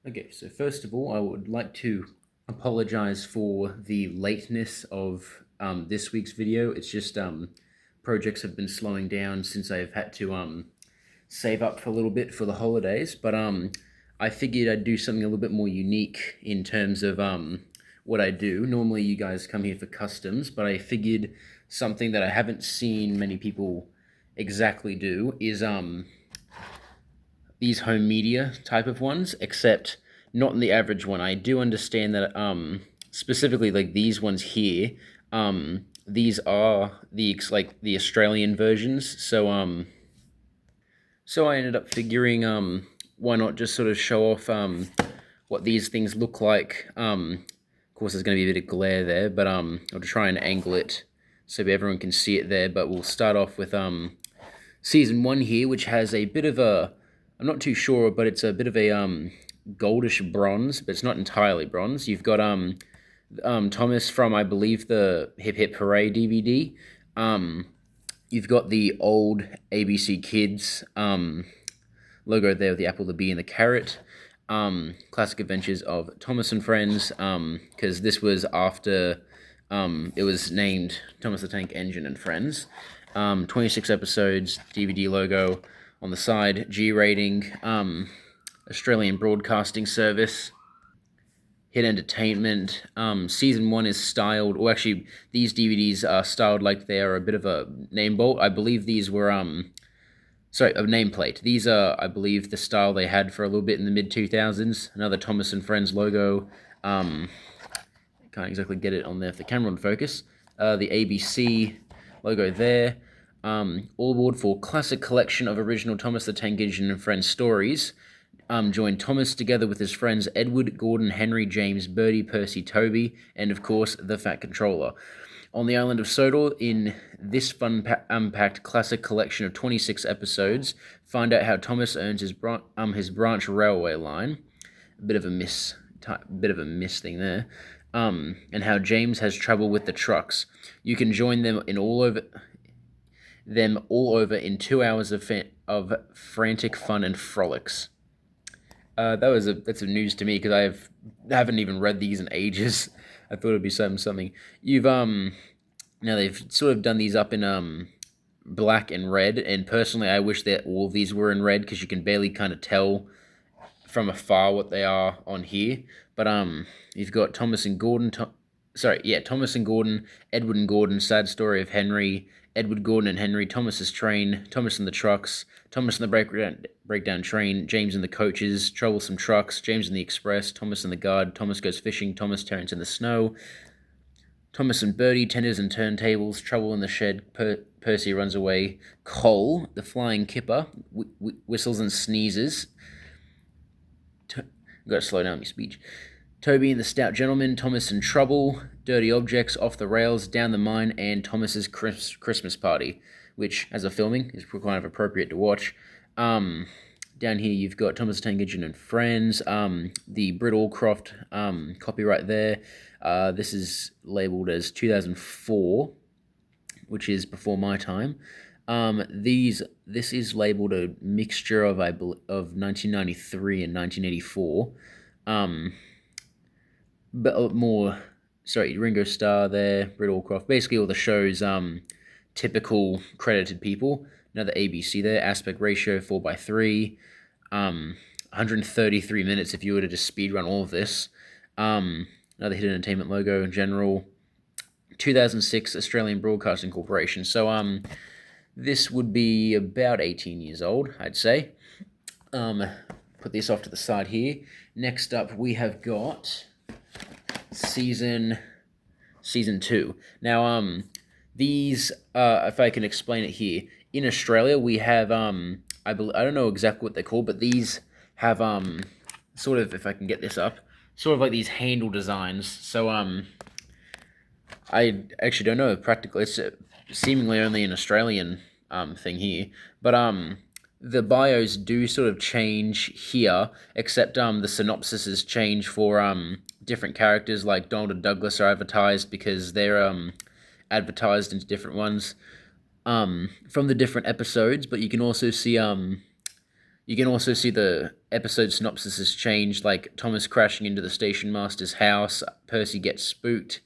Okay, so first of all, I would like to apologize for the lateness of this week's video. It's just projects have been slowing down since I've had to save up for a little bit for the holidays. But I figured I'd do something a little bit more unique in terms of what I do. Normally, you guys come here for customs, but I figured something that I haven't seen many people exactly do is these home media type of ones, except not in the average one. I do understand that specifically like these ones here, these are the Australian versions. So I ended up figuring why not just sort of show off what these things look like. Of course, there's going to be a bit of glare there, but I'll try and angle it so everyone can see it there. But we'll start off with season 1 here, which has a bit of a, I'm not too sure, but it's a bit of a goldish bronze, but it's not entirely bronze. You've got Thomas from, I believe, the Hip Hip Hooray DVD. You've got the old ABC Kids logo there with the apple, the bee, and the carrot. Classic Adventures of Thomas and Friends, because this was after it was named Thomas the Tank Engine and Friends. 26 episodes, DVD logo on the side, G rating, Australian Broadcasting Service, Hit Entertainment. Season 1 is styled, or actually, these DVDs are styled like they are a bit of a name bolt. I believe these were, a nameplate. These are, I believe, the style they had for a little bit in the mid-2000s. Another Thomas and Friends logo. Can't exactly get it on there if the camera would focus. The ABC logo there. All aboard for classic collection of original Thomas the Tank Engine and Friends stories. Joined Thomas together with his friends Edward, Gordon, Henry, James, Bertie, Percy, Toby, and of course the Fat Controller. On the island of Sodor, in this fun-packed classic collection of 26 episodes, find out how Thomas earns his branch railway line. A bit of a miss thing there. And how James has trouble with the trucks. You can join them all over in 2 hours of frantic fun and frolics. That's a news to me because I haven't even read these in ages. I thought it'd be something. You've now they've sort of done these up in black and red, and personally I wish that all of these were in red because you can barely kind of tell from afar what they are on here. But you've got Thomas and Gordon. Thomas and Gordon, Edward and Gordon, Sad Story of Henry, Edward, Gordon and Henry, Thomas's Train, Thomas and the Trucks, Thomas and the Breakdown Train, James and the Coaches, Troublesome Trucks, James and the Express, Thomas and the Guard, Thomas Goes Fishing, Thomas, Terrence in the Snow, Thomas and Bertie, Tenders and Turntables, Trouble in the Shed, Percy Runs Away, Cole, the Flying Kipper, Whistles and Sneezes. Got to slow down my speech. Toby and the Stout Gentleman, Thomas in Trouble, Dirty Objects, Off the Rails, Down the Mine, and Thomas's Christmas Party, which, as a filming, is kind of appropriate to watch. Down here you've got Thomas the Tank Engine and Friends, the Britt Allcroft copyright there. This is labelled as 2004, which is before my time. This is labelled a mixture of 1993 and 1984. But Ringo Starr there, Britt Allcroft, basically all the show's typical credited people. Another ABC there, aspect ratio 4:3, 133 minutes if you were to just speed run all of this. Another Hit Entertainment logo in general. 2006 Australian Broadcasting Corporation. So this would be about 18 years old, I'd say. Put this off to the side here. Next up, we have got season 2. Now, these, if I can explain it here, in Australia we have I don't know exactly what they're called, but these have sort of, if I can get this up, sort of like these handle designs. So I actually don't know practically. It's seemingly only an Australian thing here, but the bios do sort of change here, except the synopsises change for different characters, like Donald and Douglas are advertised because they're advertised into different ones from the different episodes, but you can also see You can also see the episode synopsis has changed, like Thomas crashing into the station master's house, Percy gets spooked.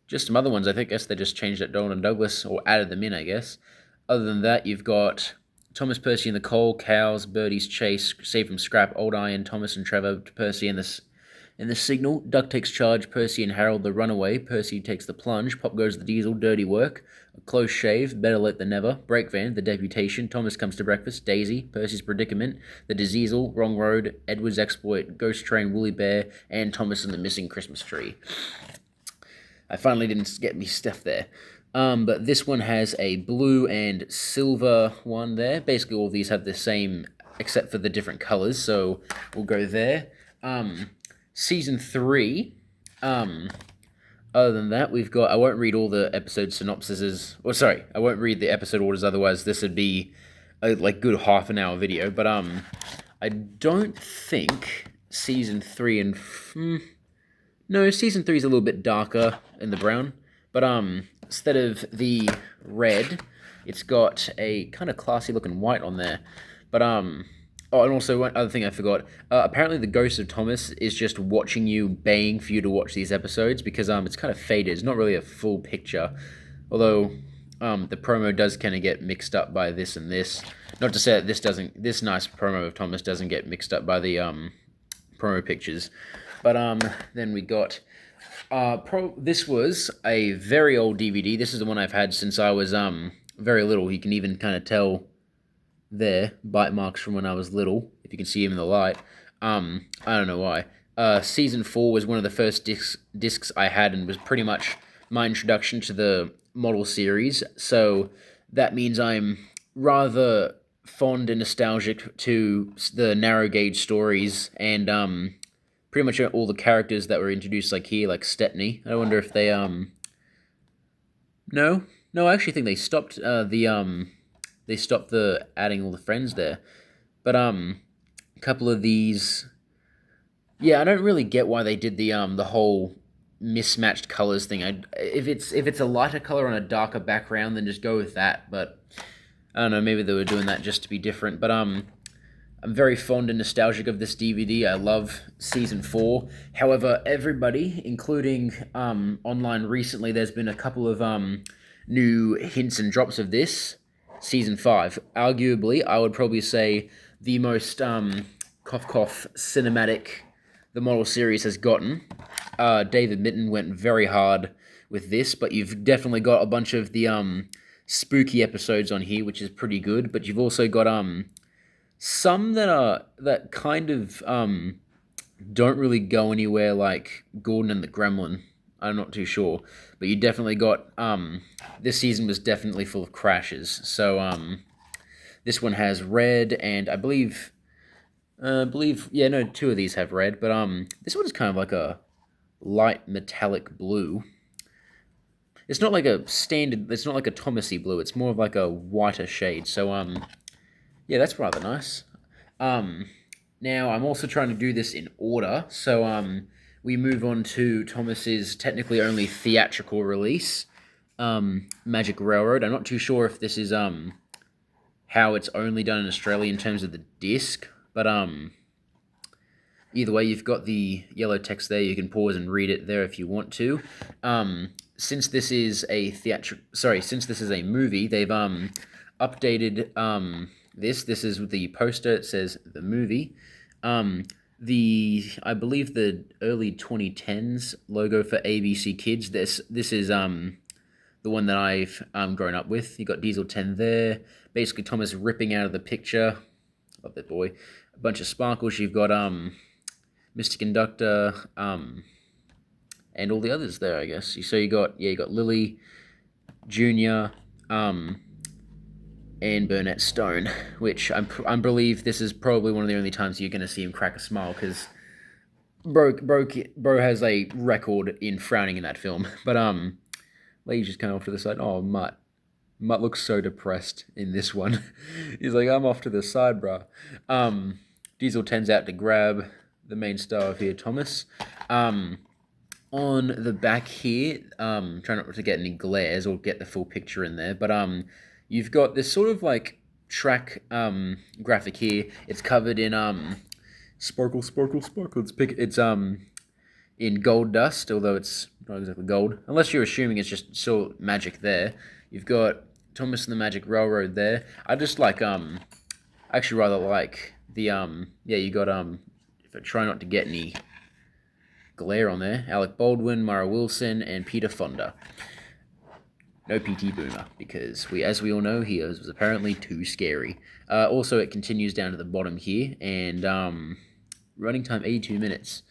Just some other ones. I think. Guess they just changed it, Dolan and Douglas, or added them in, I guess. Other than that, you've got Thomas, Percy, and the Coal, Cows, Birdie's Chase, Save from Scrap, Old Iron, Thomas and Trevor, Percy, and the Signal. Duck takes charge, Percy and Harold the Runaway. Percy takes the plunge. Pop goes the Diesel, Dirty Work. A Close Shave, Better Late Than Never. Break Van, The Deputation. Thomas Comes to Breakfast. Daisy, Percy's Predicament. The Diseasel, Wrong Road. Edward's Exploit. Ghost Train, Woolly Bear. And Thomas and the Missing Christmas Tree. I finally didn't get me stuff there. But this one has a blue and silver one there. Basically, all of these have the same, except for the different colors. So we'll go there. Season 3. Other than that, we've got... I won't read all the episode synopsises. Or sorry, I won't read the episode orders. Otherwise, this would be a good half an hour video. But I don't think Season 3 and... No, Season 3 is a little bit darker in the brown, but instead of the red, it's got a kind of classy looking white on there. But oh, and also one other thing I forgot. Apparently, the ghost of Thomas is just watching you, baying for you to watch these episodes because it's kind of faded. It's not really a full picture, although the promo does kind of get mixed up by this and this. Not to say that this nice promo of Thomas doesn't get mixed up by the promo pictures. But then we got this was a very old DVD. This is the one I've had since I was very little. You can even kind of tell there bite marks from when I was little, if you can see them in the light. I don't know why. Season 4 was one of the first discs I had and was pretty much my introduction to the model series. So that means I'm rather fond and nostalgic to the narrow gauge stories and pretty much all the characters that were introduced, like here, like Stepney. I wonder if they, No, I actually think they stopped, they stopped the adding all the friends there. But, a couple of these... Yeah, I don't really get why they did the whole mismatched colors thing. If it's a lighter color on a darker background, then just go with that. But, I don't know, maybe they were doing that just to be different. But, I'm very fond and nostalgic of this DVD. I love Season 4. However, everybody, including online recently, there's been a couple of new hints and drops of this. Season 5. Arguably, I would probably say the most cough cinematic the model series has gotten. David Mitton went very hard with this, but you've definitely got a bunch of the spooky episodes on here, which is pretty good. But you've also got some that kind of don't really go anywhere, like Gordon and the Gremlin. I'm not too sure, but you definitely got this season was definitely full of crashes. So this one has red, and I believe yeah, no, 2 of these have red, but this one is kind of like a light metallic blue. It's not like a standard. It's not like a Thomasy blue. It's more of like a whiter shade. So yeah, that's rather nice. Now, I'm also trying to do this in order, so we move on to Thomas's technically only theatrical release, Magic Railroad. I'm not too sure if this is how it's only done in Australia in terms of the disc, but either way, you've got the yellow text there. You can pause and read it there if you want to. Since this is a since this is a movie, they've updated this is the poster. It says the movie. I believe the early 2010s logo for ABC Kids. This is the one that I've grown up with. You got Diesel 10 there. Basically, Thomas ripping out of the picture. Love that boy. A bunch of sparkles. You've got Mr. Conductor, and all the others there, I guess. So you got Lily, Junior, and Burnett Stone, which I believe this is probably one of the only times you're going to see him crack a smile, because bro has a record in frowning in that film. But Lee's just kind of off to the side. Oh, Mutt looks so depressed in this one. He's like, I'm off to the side, bro. Diesel 10's out to grab the main star of here, Thomas. On the back here, try not to get any glares or get the full picture in there, but you've got this sort of like track graphic here. It's covered in sparkle. It's in gold dust, although it's not exactly gold, unless you're assuming it's just still magic there. You've got Thomas and the Magic Railroad there. I just like I actually rather like the yeah, you got if I try not to get any glare on there, Alec Baldwin, Mara Wilson, and Peter Fonda. No P.T. Boomer, because as we all know, he was apparently too scary. Also, it continues down to the bottom here, and running time 82 minutes.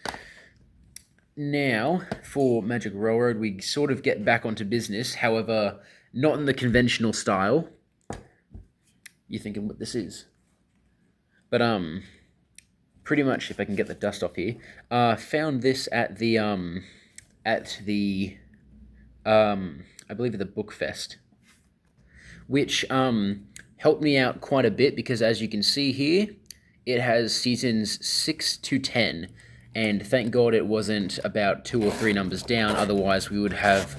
Now, for Magic Railroad, we sort of get back onto business, however, not in the conventional style. You're thinking what this is. But, pretty much, if I can get the dust off here, found this at the I believe at the Book Fest, which helped me out quite a bit, because as you can see here, it has seasons 6 to 10, and thank God it wasn't about 2 or 3 numbers down, otherwise we would have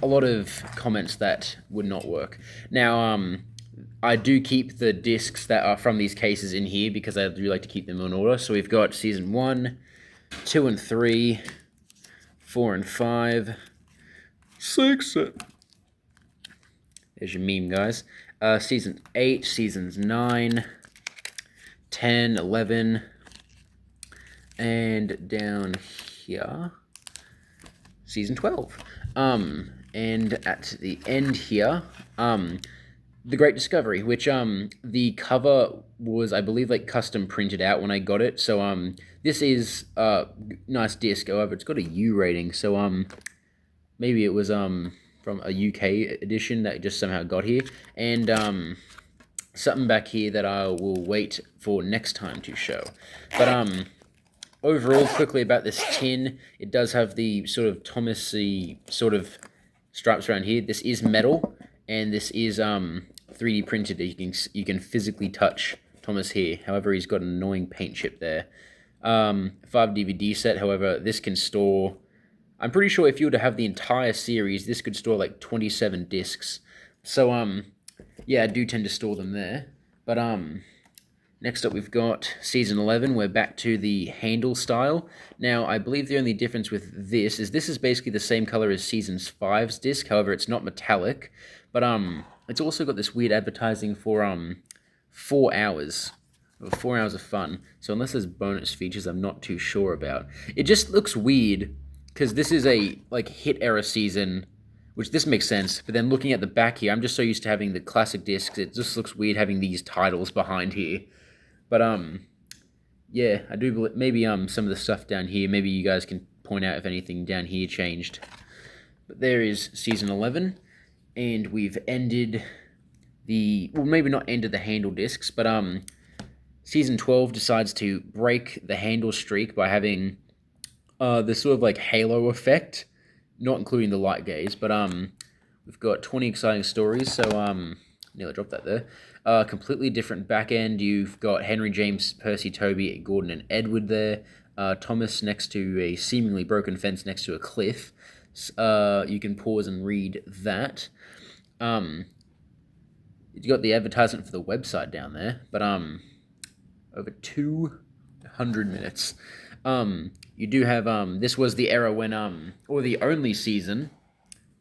a lot of comments that would not work. Now, I do keep the discs that are from these cases in here, because I do like to keep them in order. So we've got season 1, 2 and 3, 4 and 5, 6. There's your meme, guys. Season 8, seasons 9, 10, 11, and down here, season 12. And at the end here, The Great Discovery, which the cover was, I believe, like custom printed out when I got it. So this is a nice disc. However, it's got a U rating. So maybe it was from a UK edition that just somehow got here, and something back here that I will wait for next time to show. But overall, quickly about this tin, it does have the sort of Thomas-y sort of stripes around here. This is metal, and this is 3D printed. You can physically touch Thomas here. However, he's got an annoying paint chip there. 5 DVD set. However, this can store, I'm pretty sure if you were to have the entire series, this could store like 27 discs. So yeah, I do tend to store them there. But next up we've got season 11. We're back to the handle style. Now, I believe the only difference with this is basically the same color as season 5's disc. However, it's not metallic. But it's also got this weird advertising for 4 hours. 4 hours of fun. So unless there's bonus features, I'm not too sure about. It just looks weird, because this is a like hit era season, which this makes sense. But then looking at the back here, I'm just so used to having the classic discs. It just looks weird having these titles behind here. But yeah, I do believe maybe some of the stuff down here. Maybe you guys can point out if anything down here changed. But there is season 11, and we've ended the, well, maybe not ended the handle discs, but season 12 decides to break the handle streak by having this sort of like halo effect, not including the light gaze. But we've got 20 exciting stories. So nearly dropped that there. Completely different back end. You've got Henry, James, Percy, Toby, Gordon, and Edward there. Thomas next to a seemingly broken fence next to a cliff. You can pause and read that. You got the advertisement for the website down there, but over 200 minutes. You do have this was the era when or the only season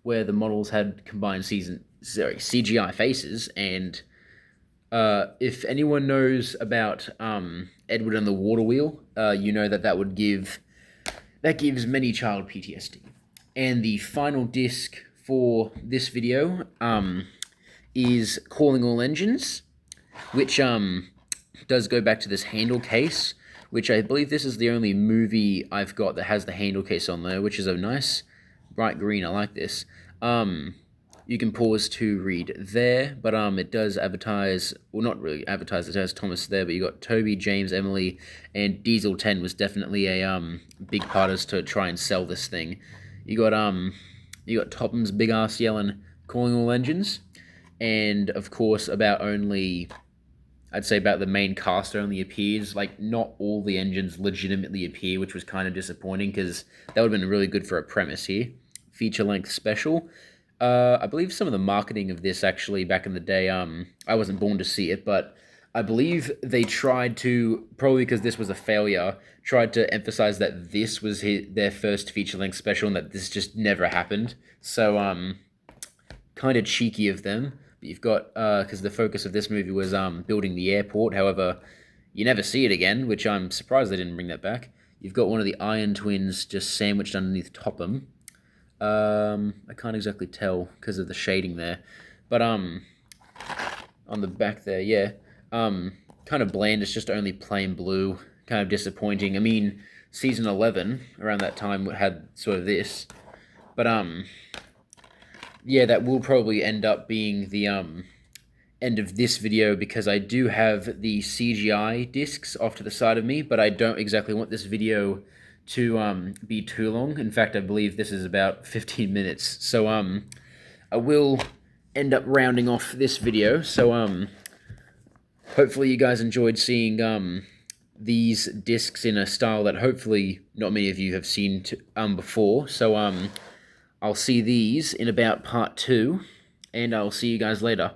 where the models had combined CGI faces, and if anyone knows about Edward and the Water Wheel, you know that gives many child PTSD. And the final disc for this video is Calling All Engines, which does go back to this handle case, which I believe this is the only movie I've got that has the handle case on there, which is a nice bright green. I like this. You can pause to read there, but it does advertise, well, not really advertise, it has Thomas there, but you got Toby, James, Emily, and Diesel 10 was definitely a big part as to try and sell this thing. You got Topham's big ass yelling, Calling All Engines, and of course about the main cast only appears. Like, not all the engines legitimately appear, which was kind of disappointing, because that would have been really good for a premise here. Feature-length special. I believe some of the marketing of this actually back in the day, I wasn't born to see it, but I believe they tried to, probably because this was a failure, tried to emphasize that this was their first feature-length special and that this just never happened. So, kind of cheeky of them. But you've got, because the focus of this movie was building the airport. However, you never see it again, which I'm surprised they didn't bring that back. You've got one of the Iron Twins just sandwiched underneath Topham. I can't exactly tell because of the shading there, but on the back there, yeah, kind of bland. It's just only plain blue, kind of disappointing. I mean, season 11 around that time had sort of this, but yeah, that will probably end up being the end of this video because I do have the CGI discs off to the side of me, but I don't exactly want this video to be too long. In fact, I believe this is about 15 minutes. So I will end up rounding off this video. So hopefully you guys enjoyed seeing these discs in a style that hopefully not many of you have seen before. So I'll see these in about part 2, and I'll see you guys later.